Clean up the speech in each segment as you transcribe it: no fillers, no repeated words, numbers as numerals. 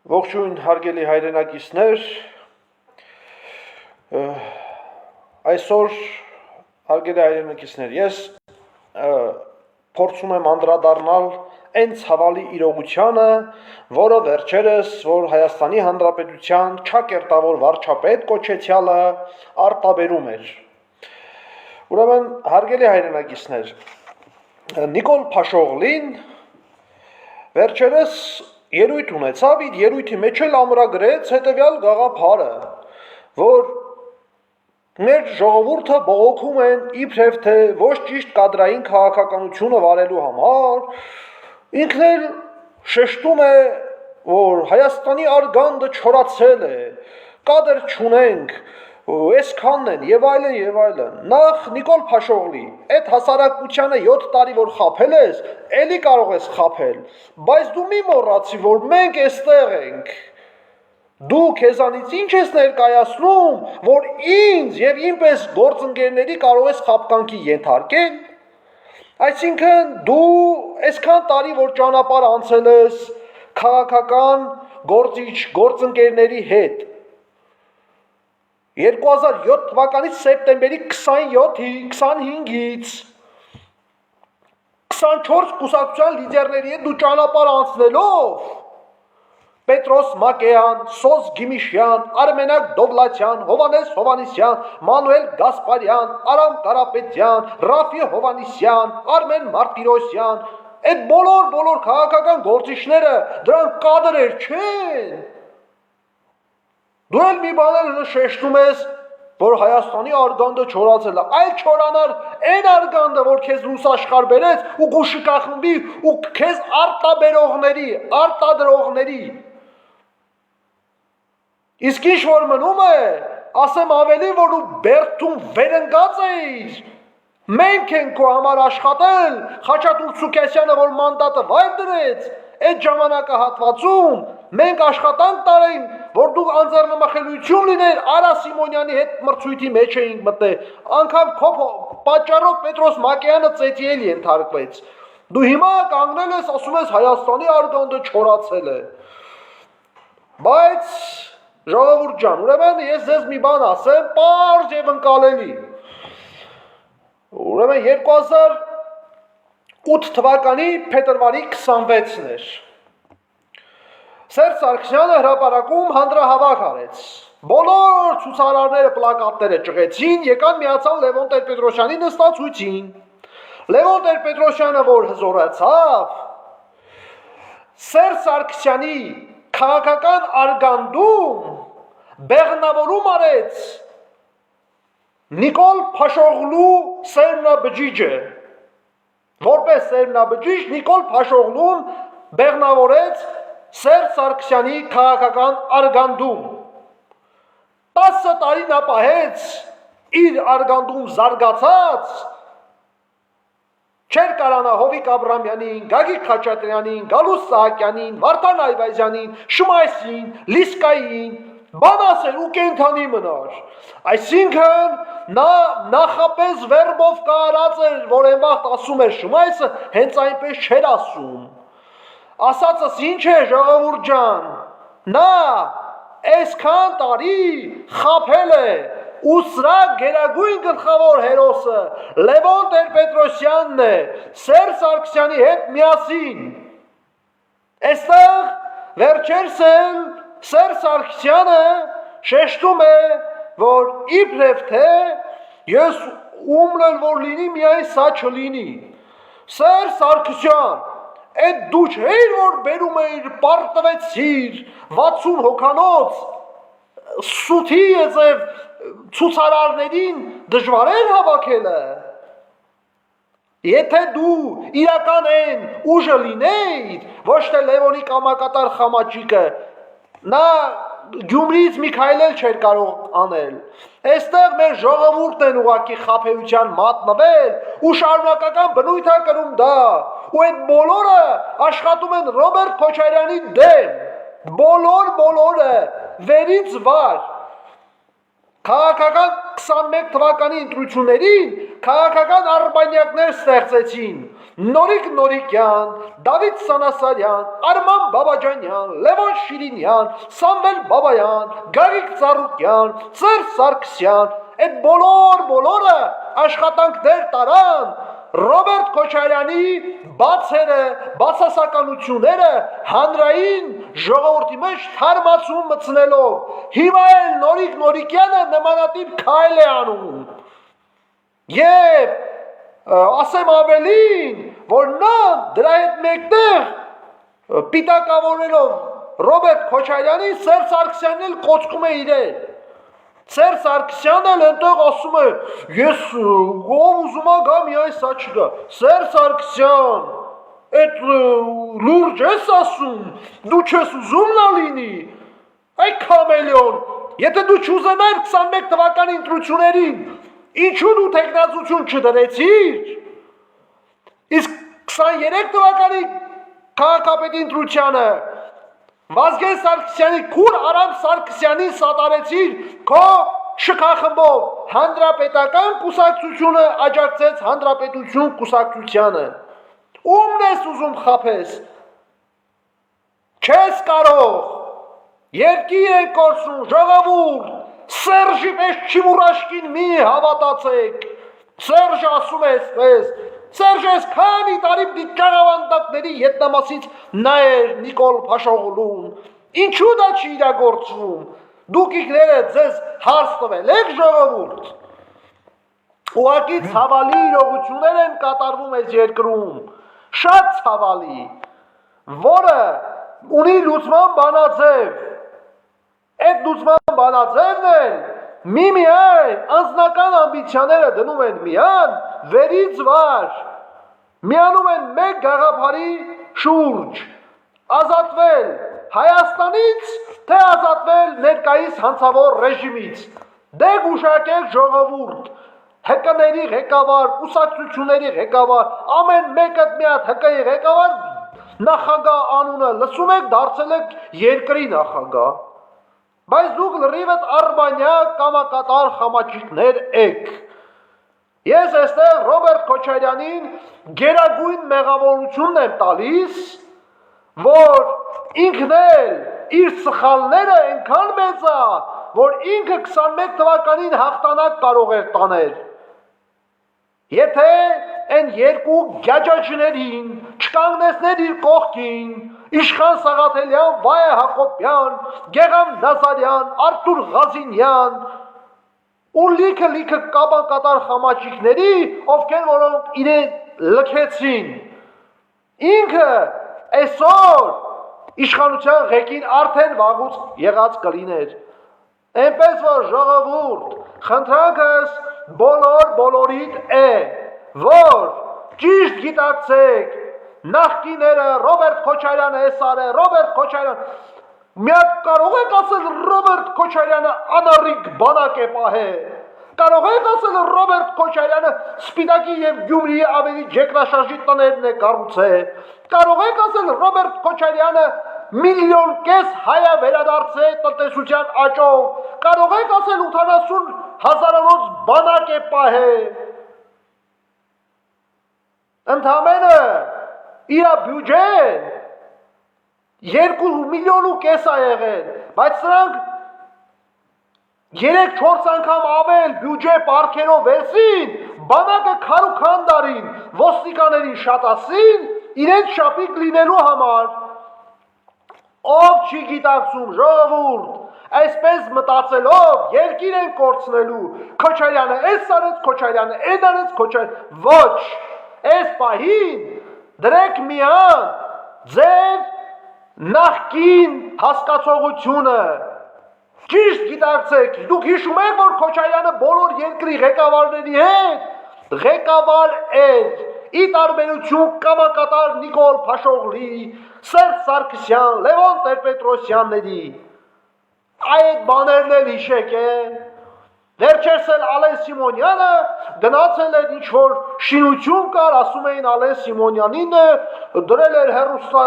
Ողջույն հարգելի հայրենակիցներ, այսօր հարգելի հայրենակիցներ, ես փորձում եմ անդրադառնալ այն ցավալի իրողությանը, որը վերջերս, որ Հայաստանի Հանրապետության չակերտավոր վարչապետ կոչեցյալը արտաբերում էր։ Ուրեմն, հարգելի հայրենակիցներ, Նիկոլ Փաշօղլին վերջերս երույթ ունեցավ, իր երույթի մեջ էլ ամրագրեց հետևյալ գաղափարը, որ մեր ժողովուրդը բողոքում են իբրև թե ոչ ճիշտ կադրային քաղաքականությունը վարելու համար, ինքն էլ շեշտում է, որ Հայաստանի արգանդը չորացել է, կադր չունենք, այսքանն են եւ այլն եւ այլն։ Նախ Նիկոլ Փաշօղլի, այդ հասարակությանը 7 տարի որ խաբել ես, էլի կարող ես խաբել, բայց դու մի մոռացի, որ մենք այստեղ ենք։ Դու քեզանից ինչ ես ներկայացնում, որ ինձ եւ ինպես գործընկերների կարող ես խաբկանքի ենթարկել։ Այսինքն դու այսքան տարի որ ճանապարհ անցել ես քաղաքական գործընկերների հետ 2007 թվականի սեպտեմբերի 25-ից 24 կուսակցության լիդերների հետ դու ճանապարհ անցնելով Պետրոս Մակեյան, Սոզ Գիմիշյան, Արմենակ Դովլաթյան, Հովանես Հովանեսյան, Մանուել Գասպարյան, Արամ Կարապետյան, Ռաֆի Հովանեսյան, Արմեն Մարտիրոսյան, այդ բոլոր քաղաքական գործիչները դրանք կադրեր չեն։ Դու էլ մի բաներ շեշտում ես, որ Հայաստանի արգանդը չորացել է, այլ չորանար այն արգանդը, որ քեզ ռուս աշխարհ բերեց ու գուշիկախմբի ու քեզ արտադրողների։ Իսկ ինչ որ մնում է, ասեմ ավելի, որ ու Բերդում վերընկած էիր, մենք ենք քո համար աշխատել, Խաչատուր Սուքասյանը, որ մանդատը վայր դրեց, այդ ժամանակահատվածում մենք աշխատանք տարեին, որ դու անձեռնմխելիություն լիներ Արա Սիմոնյանի հետ մրցույթի մեջ էինք մտնել, անգամ քո պատճառով Պետրոս Մակեյանը ծեծի էլ ենթարկվեց։ Դու հիմա կանգնել ես, ասում ես Հայաստանի արգանդը չորացել է։ Բայց ժողովուրդ ջան, ուրեմն ես ձեզ մի բան ասեմ, պարզ եւ ընկալելի։ Ուրեմն 2008 թվականի փետրվարի 26-ն էր։ Սերժ Սարգսյանը հրապարակում հանրահավաք արեց։ Բոլոր ցուցարարները պլակատները ճղեցին, եկան միացան Լևոն Տեր-Պետրոսյանի նստացույցին։ Լևոն Տեր-Պետրոսյանը որ հզորացավ, Սերժ Սարգսյանի քաղաքական արգանդում բեղնավորում արեց Նիկոլ Փաշօղլու սերմնաբջիջը։ Որպես սերմնաբջիջ Նիկոլ Փաշօղլուն բեղնավորեց Սերժ Սարգսյանի քաղաքական արգանդում 10 տարի նա պահեց իր արգանդում զարգացած չէր կարանա Հովիկ Աբրամյանին, Գագիկ Խաչատրյանին, Գալուստ Սահակյանին, Վարդան Այվազյանին, Շմայսին, Լիսկային բան ասել ու կենթանի մնար։ Այսինքն նա նախապես վերբով կարած էր, որ այն վաղտ ասում էր Շմայսը, հենց այնպես չէր ասում։ Ասածս ինչ է ժողովուրդ ջան, նա այսքան տարի խաբել է ու սրա գերագույն գլխավոր հերոսը Լևոն Տեր-Պետրոսյանն է Սերժ Սարգսյանի հետ միասին։ Այստեղ վերջերս էլ Սերժ Սարգսյանը շեշտում է, որ իբրև թե ես ումն էլ որ լինի, միայն սա չլինի։ Սերժ Սարգսյան, այդ դու չէիր, որ բերում էիր, պարտվեցիր 60 հոգանոց սութի եզև ցուցարարներին դժվար էր հավաքելը։ Եթե դու իրական են ուժը լինեիր, ոչ թե Լևոնի կամակատար խամաճիկը, նա Գյումրիից մի քայլ էլ չէր կարող անել։ Այստեղ մեր ժողովուրդն են ուղղակի խաբեության մատնվել ու շարունակական բնույթ է կրում դա։ Ու այդ բոլորը աշխատում են Ռոբերտ Քոչարյանի դեմ։ Բոլորը վերից վար։ Քաղաքական 21 թվականի ընտրություններին քաղաքական արբանյակներ ստեղծեցին։ Նորիկ Նորիկյան, Դավիթ Սանասարյան, Արման Բաբաջանյան, Լևոն Շիրինյան, Սամվել Բաբայան, Գագիկ Ծառուկյան, Սերժ Սարգսյան, այդ բոլորը աշխատանքներ տարան Ռոբերտ Քոչարյանի բացերը, բացասականությունները հանրային ժողովրդի մեջ թարմացում մտցնելով։ Հիմա էլ Նորիկ Նորիկյանը նմանատիպ քայլ է անում։ Եվ ասեմ ավելին, որ նա դրա հետ մեկտեղ պիտակավորելով Ռոբերտ Քոչարյանին Սերժ Սարգսյանն էլ կոծկում է իրեն։ Սերժ Սարգսյանն էլ այնտեղ ասում է, ես ով ուզում ա գա միայն սա չգա։ Սերժ Սարգսյան, այդ լուրջ ես ասում, դու չես ուզում նա լինի։ Այ քամելիոն, եթե դու չուզենար 21 թվականի ընտրություններին, ինչու դու տեխնազություն չդրեցիր։ Իսկ 23 թվականի քաղաքապետի ընտրությանը Վազգեն Սարգսյանի քուր Արամ Սարգսյանին սատարեցիր քո շքախմբով, հանրապետական կուսակցությունը աջակցեց հանրապետություն կուսակցությանը։ Ումն ես ուզում խաբես։ Չես կարող։ Երկիր են կորսում, ժողովուրդ, Սերժի պես չիմուրաշկին մի հավատացեք։ Սերժ ասում է այսպես, Սերժ քանի տարի դիճանավանդակների ետնամասից նայր Նիկոլ Փաշօղլուն, ինչու դա չի իրագործվում, դուք իքները ձեզ հարց տվել եք ժողովուրդ, ուղղակի ցավալի իրողություններ են կատարվում այս երկրում, շատ ցավալի, որը ունի լուծման բանաձև, այդ լուծման բանաձևն էլ միմիայն անձնական ամբիցիաները դնում են միան, վերից վար, միանում են մեկ գաղափարի շուրջ, ազատվել Հայաստանից, թե ազատվել ներկայիս հանցավոր ռեժիմից, դե գուշակեք ժողովուրդ, ՀԿ-ների ղեկավար, կուսակցությունների ղեկավար, ամեն մեկը մի հատ ՀԿ-ի ղեկավար, նախագահ անունը լսում եք, դարձել եք երկրի նախագահ, բայց դուք լրիվդ արբանյակ կամակատար խամաչիկներ եք։ Ես այստեղ Ռոբերտ Քոչարյանին գերագույն մեղավորությունն եմ տալիս, որ ինքն էլ իր սխալները այնքան մեծ է, որ ինքը 21 թվականին հաղթանակ կարող էր տանել։ Եթե այն երկու գյաջաջներին չկանգնեցներ իր կողքին, Իշխան Սաղաթելյան, Վայե Հակոբյան, Գեգամ Նազարյան, Արթուր Ղազինյան, ու լիքը կաբանկատար խամաչիկների, ովքեր որոնք իրեն լքեցին։ Ինքը այսօր իշխանության ղեկին արդեն վաղուց եղած կլիներ։ Այնպես որ ժողովուրդ, խնդրանքս բոլորիդ է, որ ճիշտ գիտակցեք, նախկիները Ռոբերտ Քոչարյանը էսար է, Ռոբերտ Քոչարյան, միակ կարող եք ասել Ռոբերտ Քոչարյանը անառիկ բանակ է պահել, կարող եք ասել Ռոբերտ Քոչարյանը Սպիտակի և Գյումրիի ավելի ջեկնաշարժի տներն է կառուցել, կարող եք ասել Ռոբերտ Քոչարյանը 1,5 միլիոն հայ վերադարձել տնտեսության աճով, կարող եք ասել 80 հազարանոց բանակ է պահել, ընդամենը իր բյուջեն 2,5 միլիոն է եղել, բայց սրանք 3-4 անգամ ավել բյուջե պարքերով վերցին, բանակը քարուքան դարին, ոստիկաներին շատացին, իրենց շապիկ լինելու համար, ով չի գիտակցում ժողովուրդ, այսպես մտածելով երկիր են կորցնելու, Քոչարյանը էս արեց, Քոչարյանը էդ արեց, Քոչարյանը, ոչ, այս պահին դրեք միան ձեր նախկին հասկացողությունը, ճիշտ գիտակցեք, դուք հիշում եք, որ Քոչարյանը բոլոր երկրի ղեկավարների հետ ղեկավար էր, ի տարբերություն կամակատար Նիկոլ Փաշօղլի, Սերժ Սարգսյան, Լևոն Տեր-Պետրոսյանների, այդ բաներն էլ հիշեք է, վերջերս էլ Ալեն Սիմոնյանը գնացել էր ինչ-որ շինություն կար, ասում էին Ալեն Սիմոնյանին դրել էր հեռուստա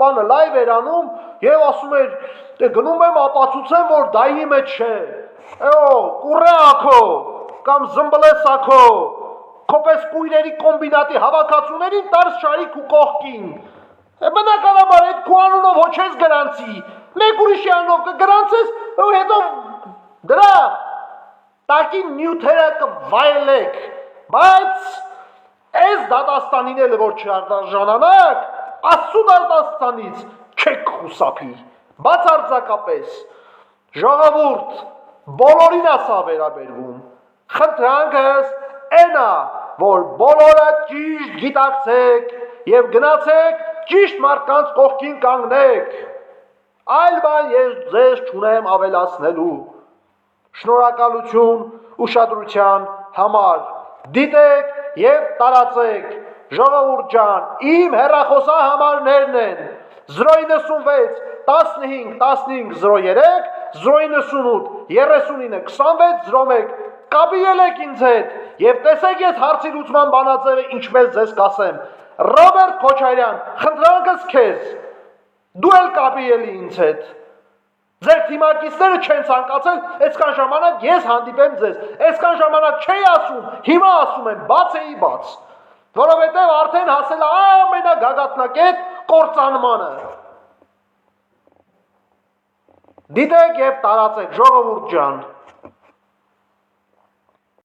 բանը լայվ էր անում և ասում էր, գնում եմ ապացուցեմ, որ դայի մեջ չէ, կուրե ակո, կամ զմբլես ակո, Քոպես կույրերի կոմբինատի հավաքածուներին տար շարիկ ու կողքին։ Բնականաբար այդ քո անունով ոչ ես գրանցի, մեկ ուրիշի անունով կգրանցես ու հետո դրա տակին նյութերը կվայելեք, բայց այս դատաստանին էլ որ չարդարժանանաք, Աստծո դատաստանից չեք խուսափի, բացարձակապես, ժողովուրդ, բոլորին ասա վերաբերվում, խնդրանքս էնա, որ բոլորը ճիշտ գիտակցեք և գնացեք ճիշտ մարդկանց կողքին կանգնեք, այլ բան ես ձեզ չունեմ ավելացնելու, շնորհակալություն ուշադրության համար, դիտեք և տարածեք, ժողովուրդ ջան, իմ հեռախոսահամարներն են 096 15 15 03 098 39 26 01 կապի ելեք ինձ հետ և տեսեք ես հարցի լուծման բանաձևը ինչպես ձեզ կասեմ, Ռոբերտ Քոչարյան, խնդրանքս քեզ, դու էլ կապի ելի ինձ հետ, ձեր թիմակիցները չեն ցանկացել, այսքան ժամանակ ես հանդիպեմ ձեզ, այսքան ժամանակ չէի ասում, հիմա ասում եմ, բաց էի բաց, որովհետև արդեն հասել է ամենագագաթնակետ կործանմանը, դիտեք և տարածեք, ժողովուրդ ջան,